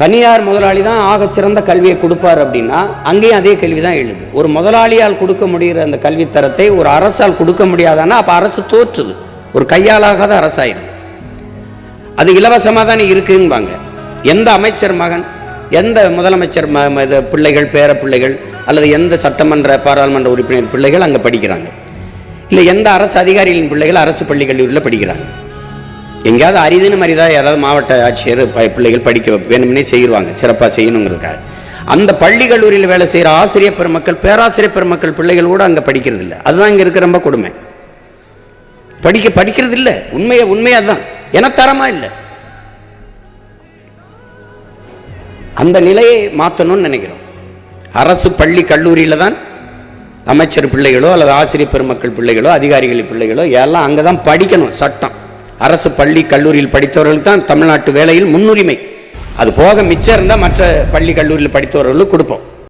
தனியார் முதலாளி தான் ஆகச்சிறந்த கல்வியை கொடுப்பார் அப்படின்னா அங்கேயும் அதே கேள்வி தான் எழுது. ஒரு முதலாளியால் கொடுக்க முடிகிற அந்த கல்வித்தரத்தை ஒரு அரசால் கொடுக்க முடியாதான்னா அப்போ அரசு தோற்றுது, ஒரு கையாலாகாத அரசாயிருது. அது இலவசமாக தானே இருக்குங்காங்க. எந்த அமைச்சர் மகன், எந்த முதலமைச்சர் பிள்ளைகள், பேர பிள்ளைகள், அல்லது எந்த சட்டமன்ற பாராளுமன்ற உறுப்பினர் பிள்ளைகள் அங்கே படிக்கிறாங்க? இல்லை எந்த அரசு அதிகாரிகளின் பிள்ளைகள் அரசு பள்ளி கல்லூரியில் படிக்கிறாங்க? எங்கேயாவது அரிதுன்னு மாதிரிதான் யாராவது மாவட்ட ஆட்சியர் பிள்ளைகள் படிக்க வேணும்னே செய்வாங்க, சிறப்பாக செய்யணுங்கிறதுக்காக. அந்த பள்ளி கல்லூரியில் வேலை செய்கிற ஆசிரியர் பெருமக்கள், பேராசிரியர் பெருமக்கள் பிள்ளைகள் கூட அங்கே படிக்கிறது இல்லை. அதுதான் இங்கே இருக்க ரொம்ப கொடுமை. படிக்கிறது இல்லை. உண்மையாக தான். ஏன்னா தரமாக இல்லை. அந்த நிலையை மாற்றணும்னு நினைக்கிறோம். அரசு பள்ளி கல்லூரியில் தான் அமைச்சர் பிள்ளைகளோ அல்லது ஆசிரியர் பெருமக்கள் பிள்ளைகளோ அதிகாரிகள் பிள்ளைகளோ எல்லாம் அங்கே தான் படிக்கணும். சட்டம் அரசு பள்ளி கல்லூரியில் படித்தவர்களுக்கு தான் தமிழ்நாட்டு வேலையில் முன்னுரிமை. அது போக மிச்சம் இருந்தால் மற்ற பள்ளி கல்லூரியில் படித்தவர்களுக்கு கொடுப்போம்.